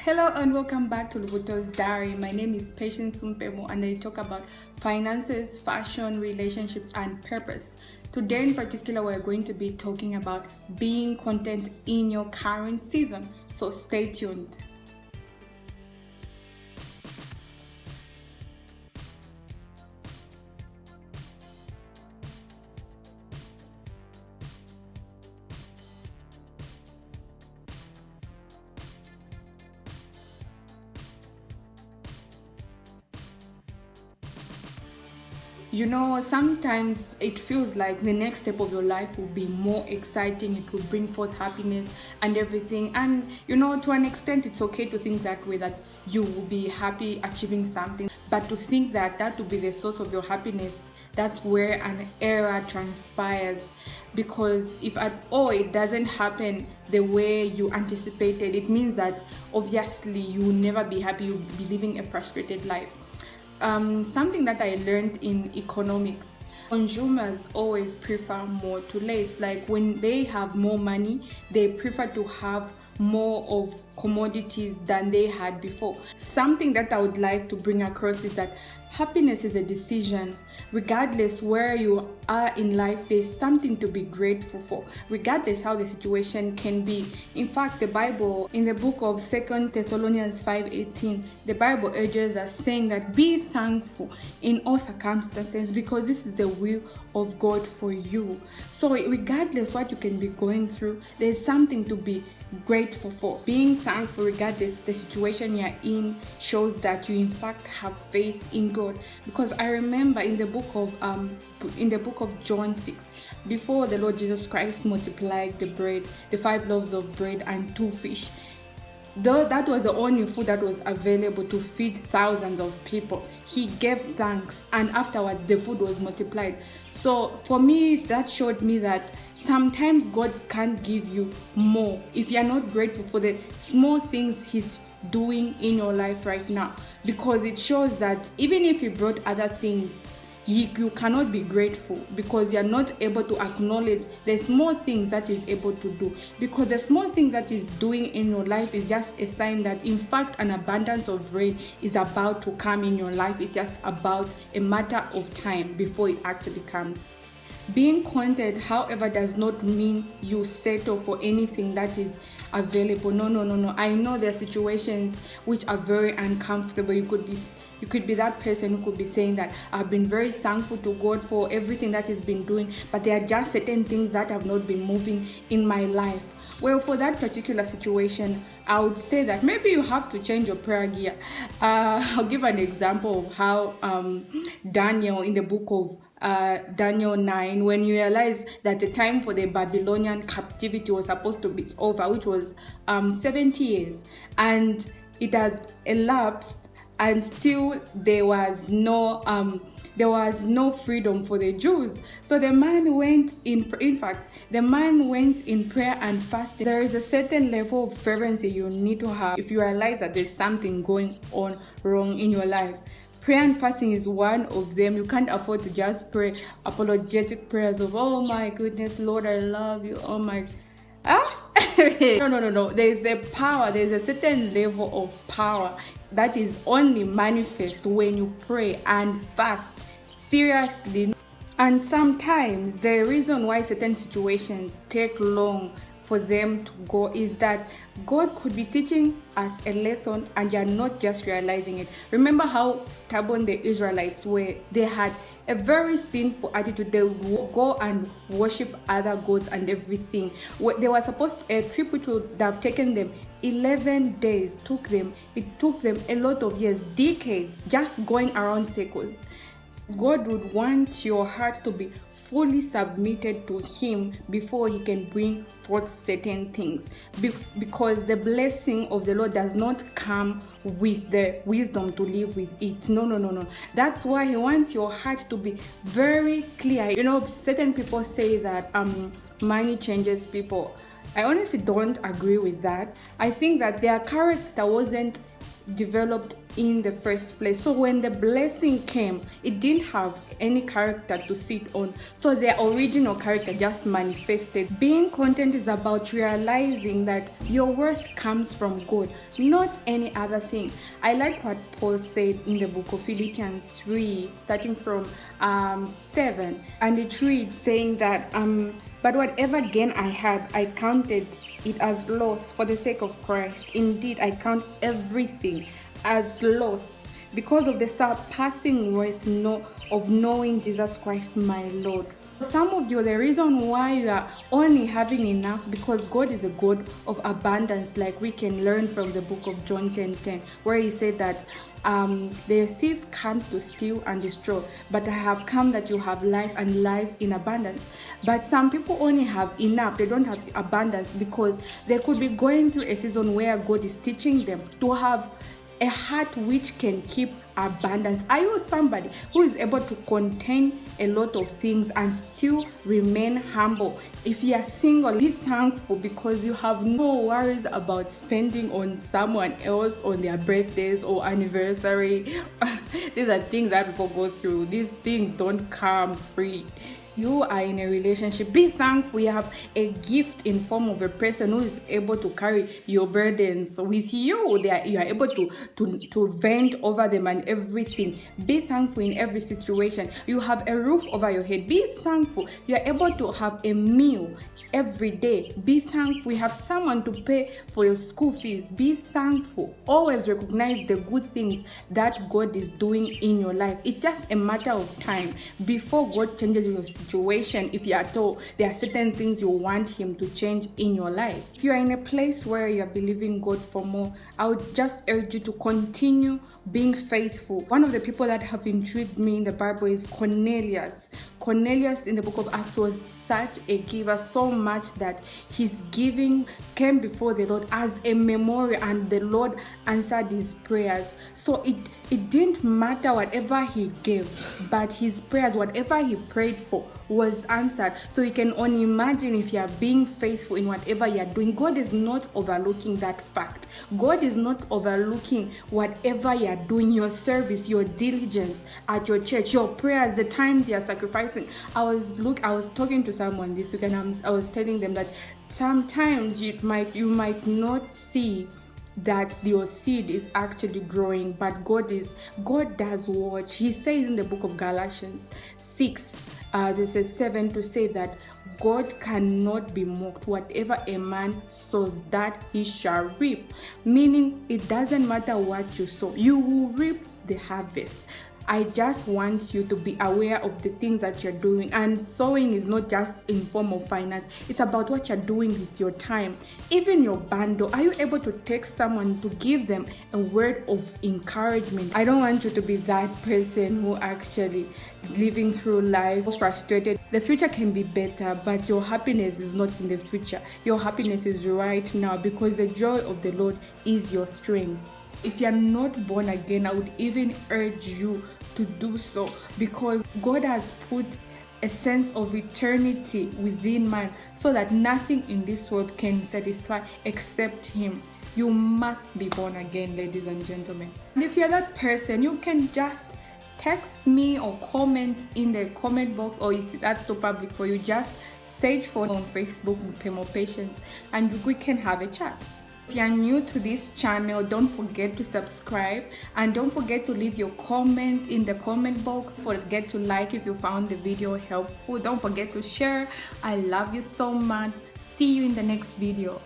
Hello and welcome back to Lubuto's Diary. My name is Patience Sumpemo and I talk about finances, fashion, relationships, and purpose. Today in particular, we're going to be talking about being content in your current season. So stay tuned. Sometimes it feels like the next step of your life will be more exciting. It will bring forth happiness and everything. And, to an extent, it's okay to think that way, that you will be happy achieving something. But to think that that will be the source of your happiness, that's where an error transpires. Because if at all it doesn't happen the way you anticipated, it means that obviously you will never be happy. You'll be living a frustrated life. Something that I learned in economics: consumers always prefer more to less. Like when they have more money, they prefer to have more of commodities than they had before. Something that I would like to bring across is that happiness is a decision. Regardless where you are in life, there's something to be grateful for, regardless how the situation can be. In fact, the Bible, in the book of 2 Thessalonians 5:18, the Bible urges us, saying that be thankful in all circumstances, because this is the will of God for you. So regardless what you can be going through, there's something to be grateful for. Being thankful regardless the situation you're in shows that you in fact have faith in God. Because I remember in the book of John 6, before the Lord Jesus Christ multiplied the bread, the 5 loaves of bread and 2 fish, though that was the only food that was available to feed thousands of people, he gave thanks, and afterwards the food was multiplied. So for me, that showed me that sometimes God can't give you more if you're not grateful for the small things he's doing in your life right now. Because it shows that even if he brought other things, you cannot be grateful, because you're not able to acknowledge the small things that he's able to do. Because the small things that he's doing in your life is just a sign that in fact an abundance of rain is about to come in your life. It's just about a matter of time before it actually comes. Being content, however, does not mean you settle for anything that is available. No. I know there are situations which are very uncomfortable. You could be that person who could be saying that I've been very thankful to God for everything that he's been doing, but there are just certain things that have not been moving in my life. Well, for that particular situation, I would say that maybe you have to change your prayer gear. I'll give an example of how Daniel, in the book of Daniel 9, when you realize that the time for the Babylonian captivity was supposed to be over, which was 70 years, and it had elapsed, and still there was no freedom for the Jews. So the man went in prayer and fasting. There is a certain level of fervency you need to have if you realize that there's something going on wrong in your life. Prayer and fasting is one of them. You can't afford to just pray apologetic prayers of, oh my goodness, Lord, I love you. Oh my... No. There's a power, there's a certain level of power that is only manifest when you pray and fast seriously. And sometimes the reason why certain situations take long for them to go is that God could be teaching us a lesson and you're not just realizing it. Remember how stubborn the Israelites were. They had a very sinful attitude. They would go and worship other gods and everything. They were supposed to, a trip which would have taken them 11 days, it took them a lot of years, decades, just going around circles. God would want your heart to be fully submitted to him before he can bring forth certain things, because the blessing of the Lord does not come with the wisdom to live with it. No. That's why he wants your heart to be very clear. Certain people say that money changes people. I honestly don't agree with that. I think that their character wasn't developed in the first place. So when the blessing came, it didn't have any character to sit on. So the original character just manifested. Being content is about realizing that your worth comes from God, not any other thing. I like what Paul said in the book of Philippians 3, starting from 7, and it reads saying that but whatever gain I had, I counted it as loss for the sake of Christ. Indeed, I count everything as loss because of the surpassing worth of knowing Jesus Christ my Lord. Some of you, the reason why you are only having enough, because God is a God of abundance, like we can learn from the book of John 10:10, where he said that the thief comes to steal and destroy, but I have come that you have life and life in abundance. But some people only have enough, they don't have abundance, because they could be going through a season where God is teaching them to have a heart which can keep abundance. Are you somebody who is able to contain a lot of things and still remain humble? If you are single, be thankful because you have no worries about spending on someone else on their birthdays or anniversary. These are things that people go through. These things don't come free. You are in a relationship, be thankful you have a gift in form of a person who is able to carry your burdens with you. You are able to vent over them and everything. Be thankful in every situation. You have a roof over your head. Be thankful you are able to have a meal every day. Be thankful you have someone to pay for your school fees. Be thankful. Always recognize the good things that God is doing in your life. It's just a matter of time before God changes your situation. If you are told there are certain things you want him to change in your life. If you are in a place where you are believing God for more, I would just urge you to continue being faithful. One of the people that have intrigued me in the Bible is Cornelius. Cornelius in the book of Acts was such a giver, so much that his giving came before the Lord as a memorial, and the Lord answered his prayers. So it didn't matter whatever he gave, but his prayers, whatever he prayed for, was answered. So you can only imagine if you are being faithful in whatever you are doing. God is not overlooking that fact. God is not overlooking whatever you are doing, your service, your diligence at your church, your prayers, the times you are sacrificing. I was talking to someone this week, and I was telling them that sometimes you might not see that your seed is actually growing, but God does watch. He says in the book of Galatians 6, this is 7, to say that God cannot be mocked. Whatever a man sows, that he shall reap. Meaning, it doesn't matter what you sow, you will reap the harvest. I just want you to be aware of the things that you're doing. And sowing is not just in form of finance. It's about what you're doing with your time. Even your bundle. Are you able to text someone to give them a word of encouragement? I don't want you to be that person who actually living through life frustrated. The future can be better, but your happiness is not in the future. Your happiness is right now, because the joy of the Lord is your strength. If you're not born again, I would even urge you to do so, because God has put a sense of eternity within man, so that nothing in this world can satisfy except him. You must be born again, ladies and gentlemen. And if you're that person, you can just text me or comment in the comment box, or if that's too public for you, just search for on Facebook Pay More Patience and we can have a chat. If you are new to this channel, don't forget to subscribe, and don't forget to leave your comment in the comment box. Don't forget to like if you found the video helpful. Don't forget to share. I love you so much. See you in the next video.